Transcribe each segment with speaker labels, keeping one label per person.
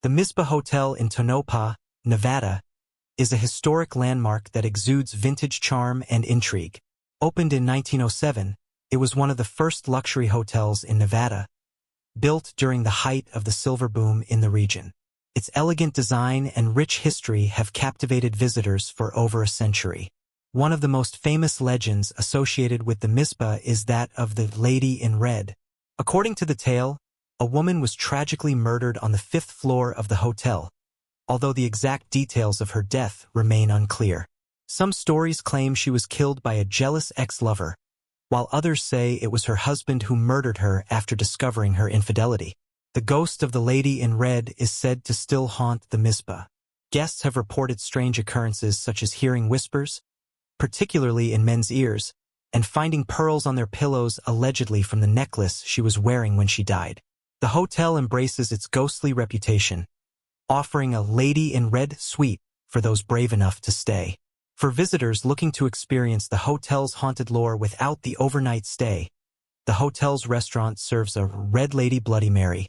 Speaker 1: The Mizpah Hotel in Tonopah, Nevada, is a historic landmark that exudes vintage charm and intrigue. Opened in 1907, it was one of the first luxury hotels in Nevada, built during the height of the silver boom in the region. Its elegant design and rich history have captivated visitors for over a century. One of the most famous legends associated with the Mizpah is that of the Lady in Red. According to the tale, a woman was tragically murdered on the 5th floor of the hotel, although the exact details of her death remain unclear. Some stories claim she was killed by a jealous ex-lover, while others say it was her husband who murdered her after discovering her infidelity. The ghost of the Lady in Red is said to still haunt the Mizpah. Guests have reported strange occurrences such as hearing whispers, particularly in men's ears, and finding pearls on their pillows allegedly from the necklace she was wearing when she died. The hotel embraces its ghostly reputation, offering a Lady in Red suite for those brave enough to stay. For visitors looking to experience the hotel's haunted lore without the overnight stay, the hotel's restaurant serves a Red Lady Bloody Mary,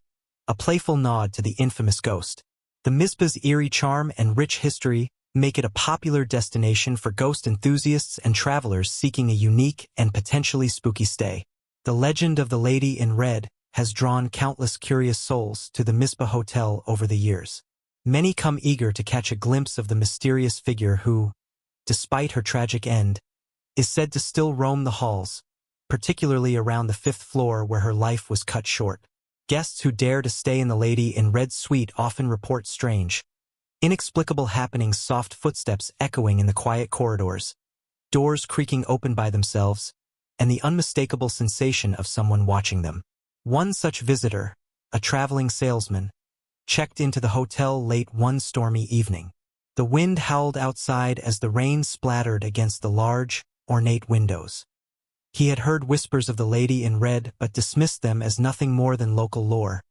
Speaker 1: a playful nod to the infamous ghost. The Mizpah's eerie charm and rich history make it a popular destination for ghost enthusiasts and travelers seeking a unique and potentially spooky stay. The legend of the Lady in Red has drawn countless curious souls to the Mizpah Hotel over the years. Many come eager to catch a glimpse of the mysterious figure who, despite her tragic end, is said to still roam the halls, particularly around the 5th floor where her life was cut short. Guests who dare to stay in the Lady in Red suite often report strange, inexplicable happenings, soft footsteps echoing in the quiet corridors, doors creaking open by themselves, and the unmistakable sensation of someone watching them. One such visitor, a traveling salesman, checked into the hotel late one stormy evening. The wind howled outside as the rain splattered against the large, ornate windows. He had heard whispers of the Lady in Red but dismissed them as nothing more than local lore,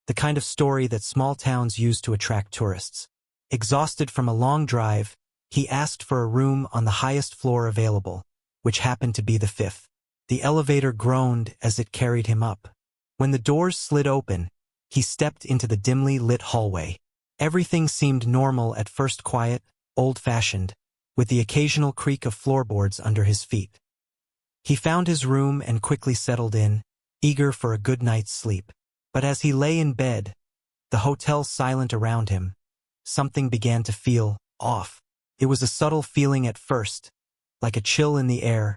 Speaker 1: the kind of story that small towns use to attract tourists. Exhausted from a long drive, he asked for a room on the highest floor available, which happened to be the 5th. The elevator groaned as it carried him up. When the doors slid open, he stepped into the dimly lit hallway. Everything seemed normal at first, quiet, old-fashioned, with the occasional creak of floorboards under his feet. He found his room and quickly settled in, eager for a good night's sleep. But as he lay in bed, the hotel silent around him, something began to feel off. It was a subtle feeling at first, like a chill in the air,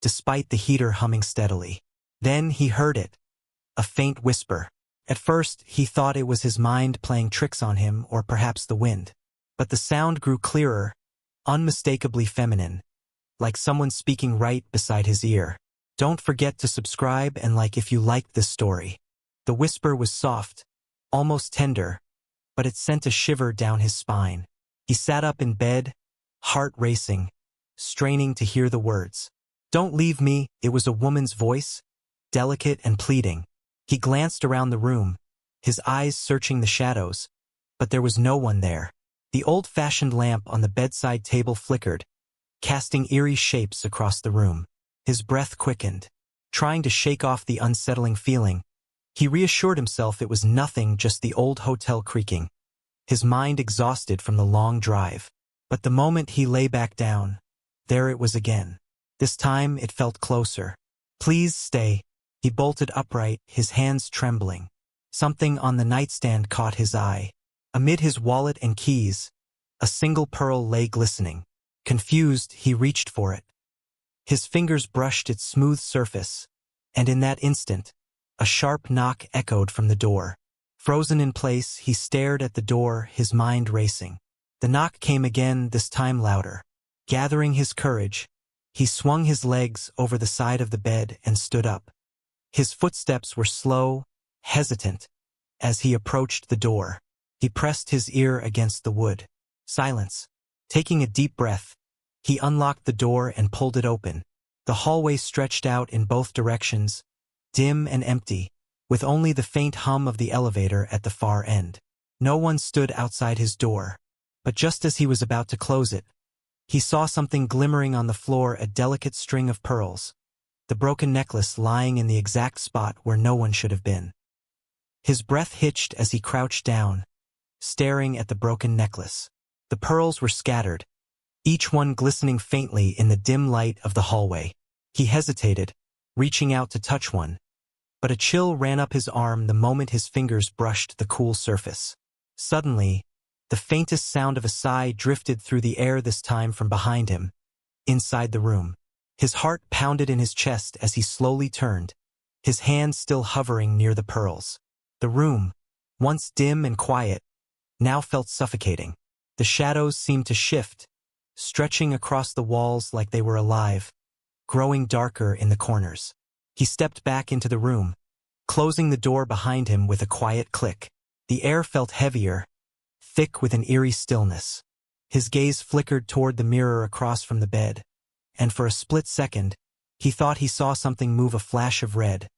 Speaker 1: despite the heater humming steadily. Then he heard it, a faint whisper. At first, he thought it was his mind playing tricks on him or perhaps the wind. But the sound grew clearer, unmistakably feminine, like someone speaking right beside his ear. Don't forget to subscribe and like if you liked this story. The whisper was soft, almost tender, but it sent a shiver down his spine. He sat up in bed, heart racing, straining to hear the words. "Don't leave me," it was a woman's voice, delicate and pleading. He glanced around the room, his eyes searching the shadows, but there was no one there. The old-fashioned lamp on the bedside table flickered, casting eerie shapes across the room. His breath quickened. Trying to shake off the unsettling feeling, he reassured himself it was nothing, just the old hotel creaking, his mind exhausted from the long drive. But the moment he lay back down, there it was again. This time it felt closer. "Please stay." He bolted upright, his hands trembling. Something on the nightstand caught his eye. Amid his wallet and keys, a single pearl lay glistening. Confused, he reached for it. His fingers brushed its smooth surface, and in that instant, a sharp knock echoed from the door. Frozen in place, he stared at the door, his mind racing. The knock came again, this time louder. Gathering his courage, he swung his legs over the side of the bed and stood up. His footsteps were slow, hesitant, as he approached the door. He pressed his ear against the wood. Silence. Taking a deep breath, he unlocked the door and pulled it open. The hallway stretched out in both directions, dim and empty, with only the faint hum of the elevator at the far end. No one stood outside his door, but just as he was about to close it, he saw something glimmering on the floor, a delicate string of pearls, the broken necklace lying in the exact spot where no one should have been. His breath hitched as he crouched down, staring at the broken necklace. The pearls were scattered, each one glistening faintly in the dim light of the hallway. He hesitated, reaching out to touch one, but a chill ran up his arm the moment his fingers brushed the cool surface. Suddenly, the faintest sound of a sigh drifted through the air, this time from behind him, inside the room. His heart pounded in his chest as he slowly turned, his hand still hovering near the pearls. The room, once dim and quiet, now felt suffocating. The shadows seemed to shift, stretching across the walls like they were alive, growing darker in the corners. He stepped back into the room, closing the door behind him with a quiet click. The air felt heavier, thick with an eerie stillness. His gaze flickered toward the mirror across from the bed, and for a split second, he thought he saw something move, a flash of red,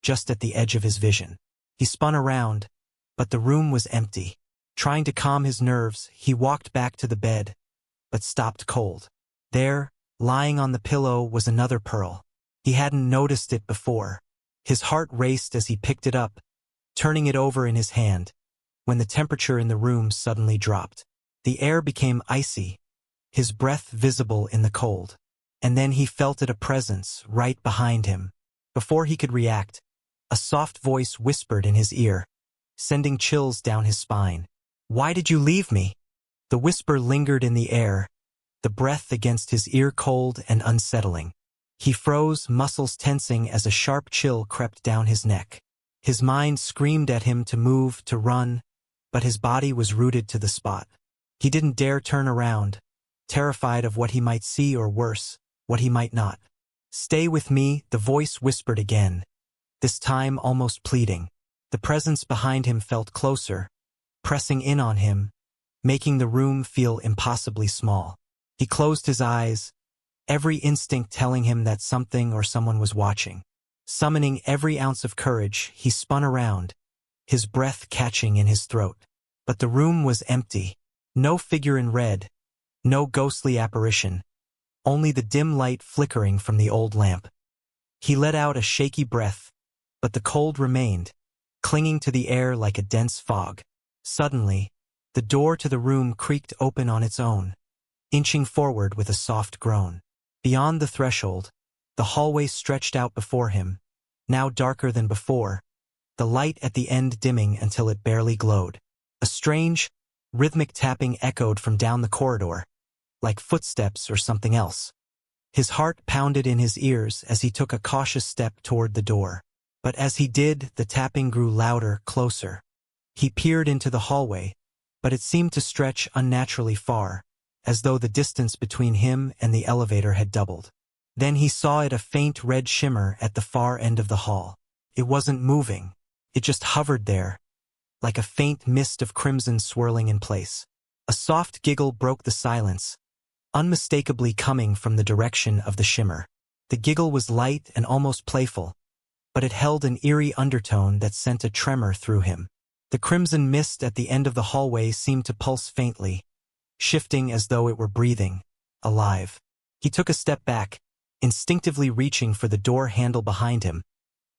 Speaker 1: just at the edge of his vision. He spun around, but the room was empty. Trying to calm his nerves, he walked back to the bed, but stopped cold. There, lying on the pillow, was another pearl. He hadn't noticed it before. His heart raced as he picked it up, turning it over in his hand, when the temperature in the room suddenly dropped. The air became icy, his breath visible in the cold. And then he felt a presence right behind him. Before he could react, a soft voice whispered in his ear, sending chills down his spine. "Why did you leave me?" The whisper lingered in the air, the breath against his ear cold and unsettling. He froze, muscles tensing as a sharp chill crept down his neck. His mind screamed at him to move, to run, but his body was rooted to the spot. He didn't dare turn around, terrified of what he might see, or worse, what he might not. "Stay with me," the voice whispered again, this time almost pleading. The presence behind him felt closer, pressing in on him, making the room feel impossibly small. He closed his eyes, every instinct telling him that something or someone was watching. Summoning every ounce of courage, he spun around, his breath catching in his throat. But the room was empty. No figure in red, no ghostly apparition, only the dim light flickering from the old lamp. He let out a shaky breath, but the cold remained, clinging to the air like a dense fog. Suddenly, the door to the room creaked open on its own, inching forward with a soft groan. Beyond the threshold, the hallway stretched out before him, now darker than before, the light at the end dimming until it barely glowed. A strange, rhythmic tapping echoed from down the corridor, like footsteps or something else. His heart pounded in his ears as he took a cautious step toward the door. But as he did, the tapping grew louder, closer. He peered into the hallway, but it seemed to stretch unnaturally far, as though the distance between him and the elevator had doubled. Then he saw it, a faint red shimmer at the far end of the hall. It wasn't moving. It just hovered there, like a faint mist of crimson swirling in place. A soft giggle broke the silence, unmistakably coming from the direction of the shimmer. The giggle was light and almost playful, but it held an eerie undertone that sent a tremor through him. The crimson mist at the end of the hallway seemed to pulse faintly, shifting as though it were breathing, alive. He took a step back, instinctively reaching for the door handle behind him,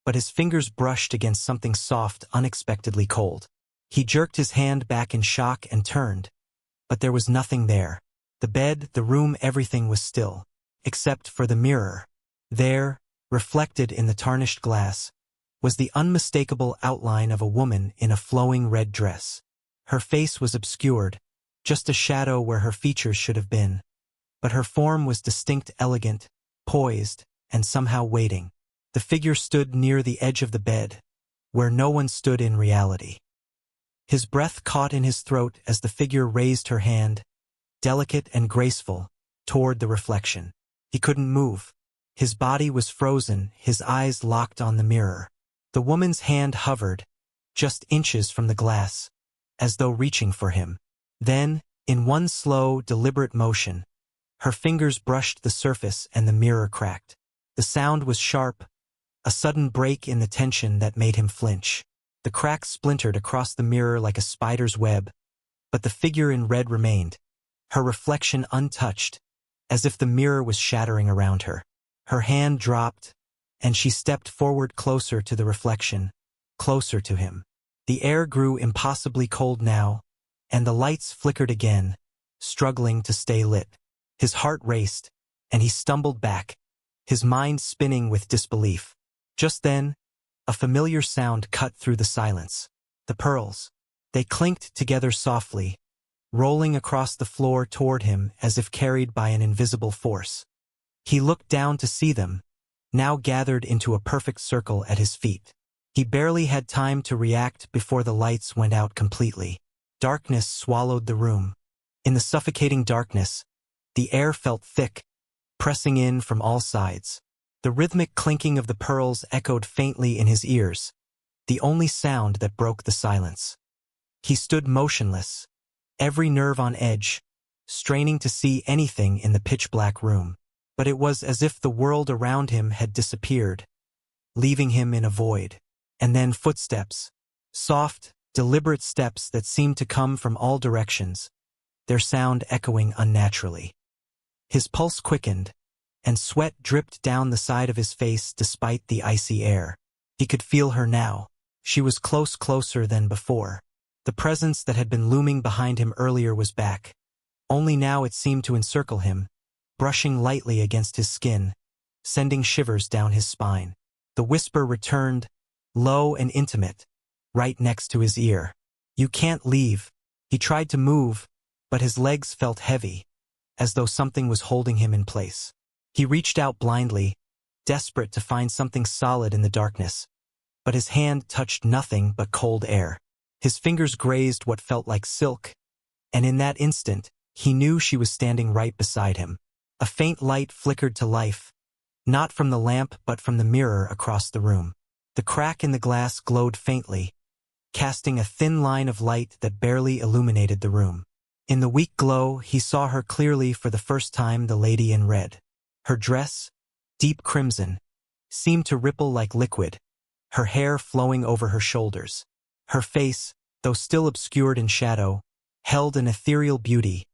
Speaker 1: but his fingers brushed against something soft, unexpectedly cold. He jerked his hand back in shock and turned, but there was nothing there. The bed, the room, everything was still, except for the mirror. There, reflected in the tarnished glass, was the unmistakable outline of a woman in a flowing red dress. Her face was obscured, just a shadow where her features should have been, but her form was distinct, elegant, poised, and somehow waiting. The figure stood near the edge of the bed, where no one stood in reality. His breath caught in his throat as the figure raised her hand, delicate and graceful, toward the reflection. He couldn't move. His body was frozen, his eyes locked on the mirror. The woman's hand hovered, just inches from the glass, as though reaching for him. Then, in one slow, deliberate motion, her fingers brushed the surface and the mirror cracked. The sound was sharp, a sudden break in the tension that made him flinch. The crack splintered across the mirror like a spider's web, but the figure in red remained, her reflection untouched, as if the mirror was shattering around her. Her hand dropped, and she stepped forward closer to the reflection, closer to him. The air grew impossibly cold now, and the lights flickered again, struggling to stay lit. His heart raced, and he stumbled back, his mind spinning with disbelief. Just then, a familiar sound cut through the silence. The pearls. They clinked together softly, rolling across the floor toward him as if carried by an invisible force. He looked down to see them, now gathered into a perfect circle at his feet. He barely had time to react before the lights went out completely. Darkness swallowed the room. In the suffocating darkness, the air felt thick, pressing in from all sides. The rhythmic clinking of the pearls echoed faintly in his ears, the only sound that broke the silence. He stood motionless, every nerve on edge, straining to see anything in the pitch-black room. But it was as if the world around him had disappeared, leaving him in a void. And then footsteps, soft, deliberate steps that seemed to come from all directions, their sound echoing unnaturally. His pulse quickened, and sweat dripped down the side of his face despite the icy air. He could feel her now. She was closer than before. The presence that had been looming behind him earlier was back. Only now it seemed to encircle him, brushing lightly against his skin, sending shivers down his spine. The whisper returned, low and intimate, right next to his ear. "You can't leave." He tried to move, but his legs felt heavy, as though something was holding him in place. He reached out blindly, desperate to find something solid in the darkness, but his hand touched nothing but cold air. His fingers grazed what felt like silk, and in that instant, he knew she was standing right beside him. A faint light flickered to life, not from the lamp but from the mirror across the room. The crack in the glass glowed faintly, casting a thin line of light that barely illuminated the room. In the weak glow, he saw her clearly for the first time, the lady in red. Her dress, deep crimson, seemed to ripple like liquid, her hair flowing over her shoulders. Her face, though still obscured in shadow, held an ethereal beauty,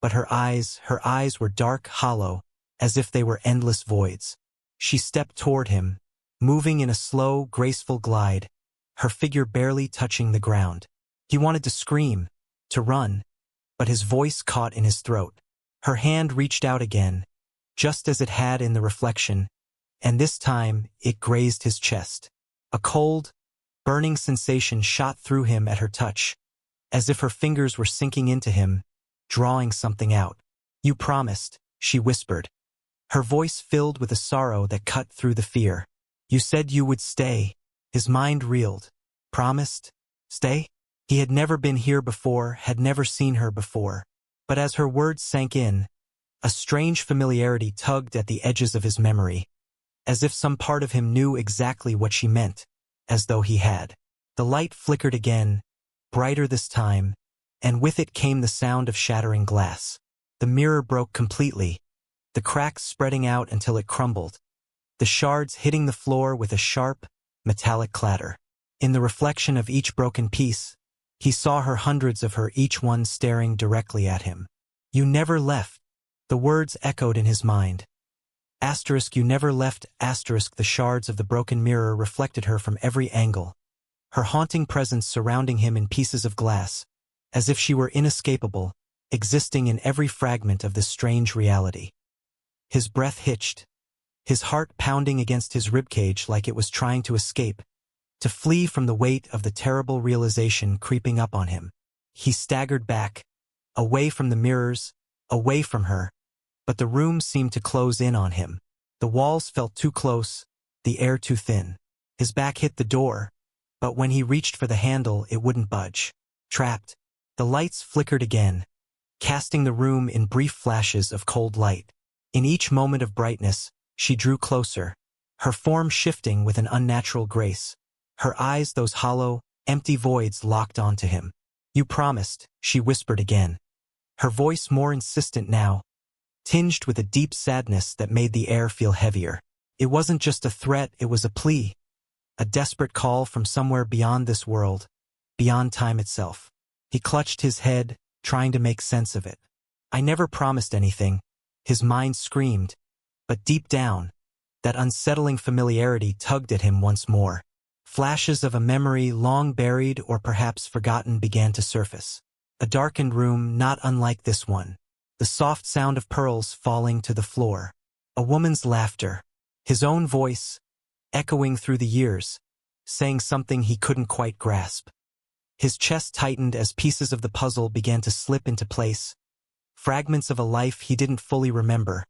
Speaker 1: but her eyes were dark, hollow, as if they were endless voids. She stepped toward him, moving in a slow, graceful glide, her figure barely touching the ground. He wanted to scream, to run, but his voice caught in his throat. Her hand reached out again, just as it had in the reflection, and this time it grazed his chest. A cold, burning sensation shot through him at her touch, as if her fingers were sinking into him, drawing something out. "You promised," she whispered, her voice filled with a sorrow that cut through the fear. "You said you would stay." His mind reeled. Promised? Stay? He had never been here before, had never seen her before. But as her words sank in, a strange familiarity tugged at the edges of his memory, as if some part of him knew exactly what she meant, as though he had. The light flickered again, brighter this time, and with it came the sound of shattering glass. The mirror broke completely, the cracks spreading out until it crumbled, the shards hitting the floor with a sharp, metallic clatter. In the reflection of each broken piece, he saw her, hundreds of her, each one staring directly at him. "You never left." The words echoed in his mind. Asterisk, you never left, asterisk. The shards of the broken mirror reflected her from every angle, her haunting presence surrounding him in pieces of glass, as if she were inescapable, existing in every fragment of this strange reality. His breath hitched, his heart pounding against his ribcage like it was trying to escape, to flee from the weight of the terrible realization creeping up on him. He staggered back, away from the mirrors, away from her, but the room seemed to close in on him. The walls felt too close, the air too thin. His back hit the door, but when he reached for the handle, it wouldn't budge. Trapped. The lights flickered again, casting the room in brief flashes of cold light. In each moment of brightness, she drew closer, her form shifting with an unnatural grace. Her eyes, those hollow, empty voids, locked onto him. "You promised," she whispered again, her voice more insistent now, tinged with a deep sadness that made the air feel heavier. It wasn't just a threat, it was a plea, a desperate call from somewhere beyond this world, beyond time itself. He clutched his head, trying to make sense of it. "I never promised anything," his mind screamed, but deep down, that unsettling familiarity tugged at him once more. Flashes of a memory long buried or perhaps forgotten began to surface. A darkened room not unlike this one. The soft sound of pearls falling to the floor. A woman's laughter. His own voice, echoing through the years, saying something he couldn't quite grasp. His chest tightened as pieces of the puzzle began to slip into place. Fragments of a life he didn't fully remember,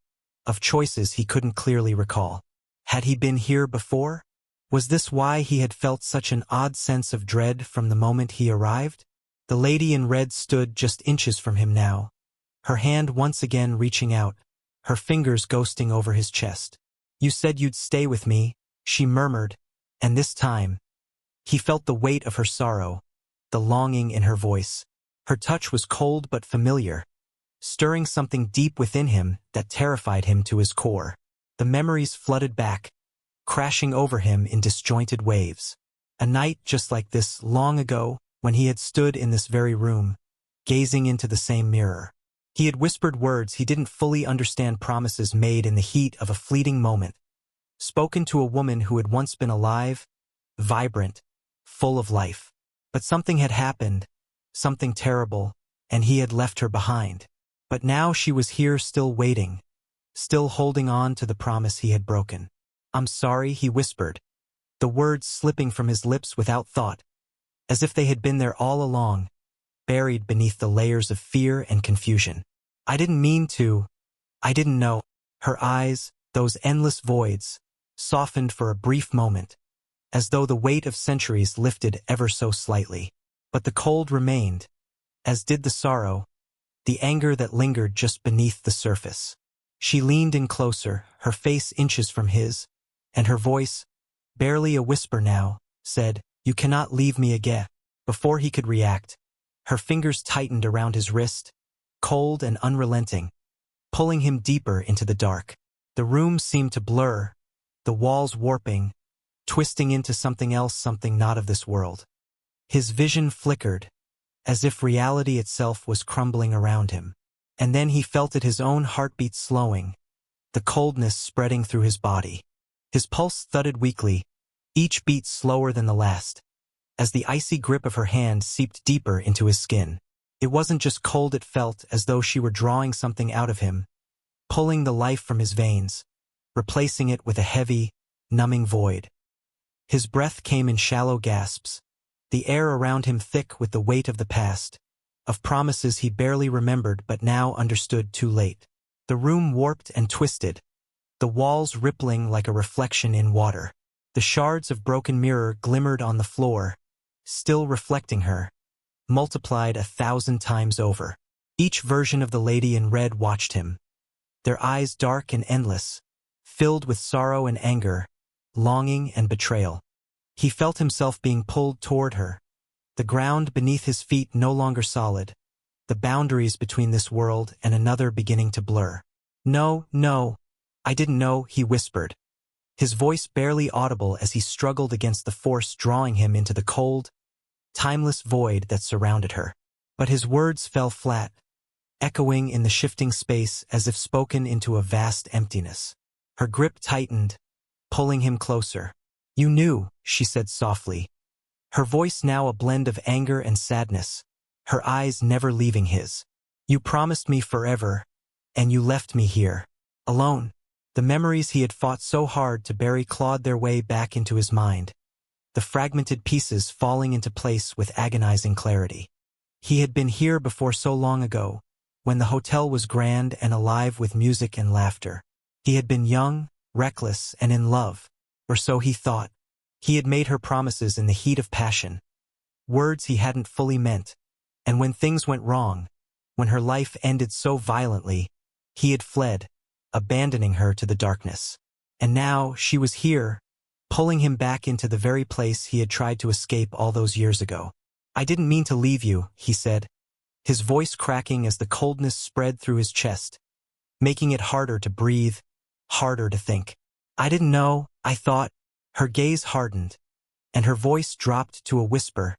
Speaker 1: of choices he couldn't clearly recall. Had he been here before? Was this why he had felt such an odd sense of dread from the moment he arrived? The lady in red stood just inches from him now, her hand once again reaching out, her fingers ghosting over his chest. "You said you'd stay with me," she murmured, and this time, he felt the weight of her sorrow, the longing in her voice. Her touch was cold but familiar, stirring something deep within him that terrified him to his core. The memories flooded back, crashing over him in disjointed waves. A night just like this long ago, when he had stood in this very room, gazing into the same mirror. He had whispered words he didn't fully understand, promises made in the heat of a fleeting moment, spoken to a woman who had once been alive, vibrant, full of life. But something had happened, something terrible, and he had left her behind. But now she was here, still waiting, still holding on to the promise he had broken. "I'm sorry," he whispered, the words slipping from his lips without thought, as if they had been there all along, buried beneath the layers of fear and confusion. "I didn't mean to. I didn't know." Her eyes, those endless voids, softened for a brief moment, as though the weight of centuries lifted ever so slightly. But the cold remained, as did the sorrow, the anger that lingered just beneath the surface. She leaned in closer, her face inches from his, and her voice, barely a whisper now, said, "You cannot leave me again." Before he could react, her fingers tightened around his wrist, cold and unrelenting, pulling him deeper into the dark. The room seemed to blur, the walls warping, twisting into something else, something not of this world. His vision flickered, as if reality itself was crumbling around him. And then he felt it, his own heartbeat slowing, the coldness spreading through his body. His pulse thudded weakly, each beat slower than the last, as the icy grip of her hand seeped deeper into his skin. It wasn't just cold, it felt as though she were drawing something out of him, pulling the life from his veins, replacing it with a heavy, numbing void. His breath came in shallow gasps, the air around him thick with the weight of the past, of promises he barely remembered but now understood too late. The room warped and twisted, the walls rippling like a reflection in water. The shards of broken mirror glimmered on the floor, still reflecting her, multiplied 1,000 times over. Each version of the lady in red watched him, their eyes dark and endless, filled with sorrow and anger, longing and betrayal. He felt himself being pulled toward her, the ground beneath his feet no longer solid, the boundaries between this world and another beginning to blur. "No, no, I didn't know," he whispered, his voice barely audible as he struggled against the force drawing him into the cold, timeless void that surrounded her. But his words fell flat, echoing in the shifting space as if spoken into a vast emptiness. Her grip tightened, pulling him closer. "You knew," she said softly, her voice now a blend of anger and sadness, her eyes never leaving his. "You promised me forever, and you left me here, alone." The memories he had fought so hard to bury clawed their way back into his mind, the fragmented pieces falling into place with agonizing clarity. He had been here before, so long ago, when the hotel was grand and alive with music and laughter. He had been young, reckless, and in love, or so he thought. He had made her promises in the heat of passion, words he hadn't fully meant, and when things went wrong, when her life ended so violently, he had fled, abandoning her to the darkness. And now she was here, pulling him back into the very place he had tried to escape all those years ago. "I didn't mean to leave you," he said, his voice cracking as the coldness spread through his chest, making it harder to breathe, harder to think. "I didn't know, I thought." Her gaze hardened, and her voice dropped to a whisper,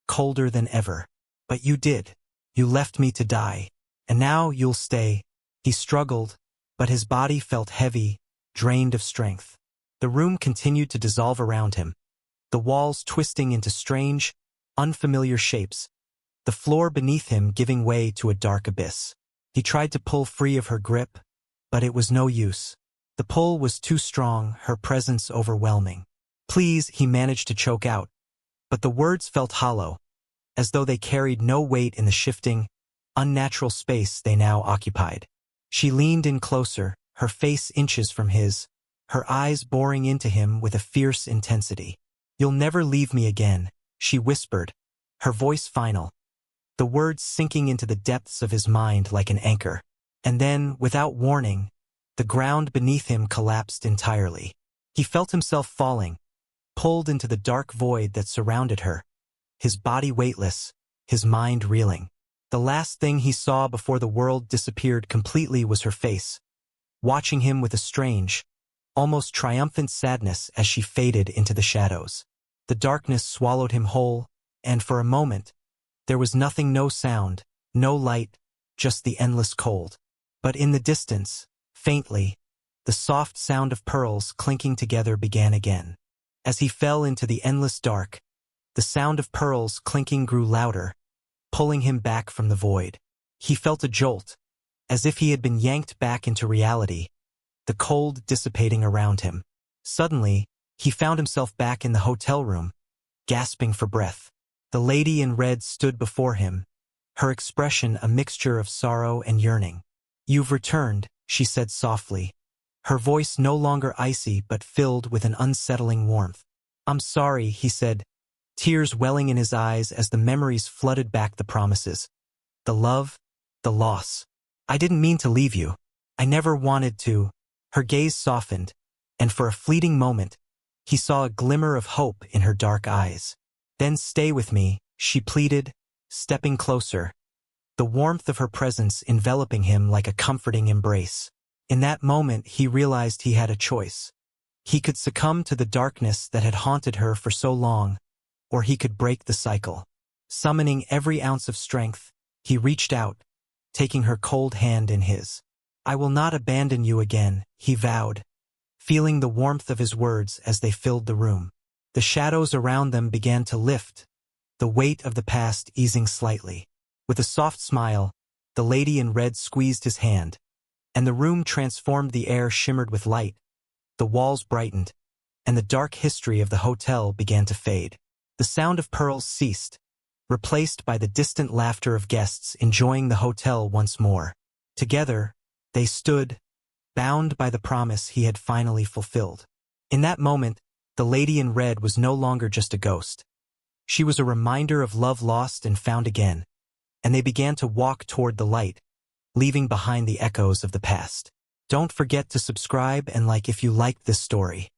Speaker 1: colder than ever. "But you did. You left me to die. And now you'll stay." He struggled, but his body felt heavy, drained of strength. The room continued to dissolve around him, the walls twisting into strange, unfamiliar shapes, the floor beneath him giving way to a dark abyss. He tried to pull free of her grip, but it was no use. The pull was too strong, her presence overwhelming. "Please," he managed to choke out, but the words felt hollow, as though they carried no weight in the shifting, unnatural space they now occupied. She leaned in closer, her face inches from his, her eyes boring into him with a fierce intensity. "You'll never leave me again," she whispered, her voice final, the words sinking into the depths of his mind like an anchor. And then, without warning, the ground beneath him collapsed entirely. He felt himself falling, pulled into the dark void that surrounded her, his body weightless, his mind reeling. The last thing he saw before the world disappeared completely was her face, watching him with a strange, almost triumphant sadness as she faded into the shadows. The darkness swallowed him whole, and for a moment, there was nothing, no sound, no light, just the endless cold. But in the distance, faintly, the soft sound of pearls clinking together began again. As he fell into the endless dark, the sound of pearls clinking grew louder, pulling him back from the void. He felt a jolt, as if he had been yanked back into reality, the cold dissipating around him. Suddenly, he found himself back in the hotel room, gasping for breath. The lady in red stood before him, her expression a mixture of sorrow and yearning. "You've returned," she said softly, her voice no longer icy but filled with an unsettling warmth. "I'm sorry," he said, tears welling in his eyes as the memories flooded back the promises. The love, the loss. "I didn't mean to leave you. I never wanted to." Her gaze softened, and for a fleeting moment, he saw a glimmer of hope in her dark eyes. "Then stay with me," she pleaded, stepping closer, the warmth of her presence enveloping him like a comforting embrace. In that moment he realized he had a choice. He could succumb to the darkness that had haunted her for so long, or he could break the cycle. Summoning every ounce of strength, he reached out, taking her cold hand in his. "I will not abandon you again," he vowed, feeling the warmth of his words as they filled the room. The shadows around them began to lift, the weight of the past easing slightly. With a soft smile, the lady in red squeezed his hand, and the room transformed. The air shimmered with light, the walls brightened, and the dark history of the hotel began to fade. The sound of pearls ceased, replaced by the distant laughter of guests enjoying the hotel once more. Together, they stood, bound by the promise he had finally fulfilled. In that moment, the lady in red was no longer just a ghost. She was a reminder of love lost and found again, and they began to walk toward the light, leaving behind the echoes of the past. Don't forget to subscribe and like if you liked this story.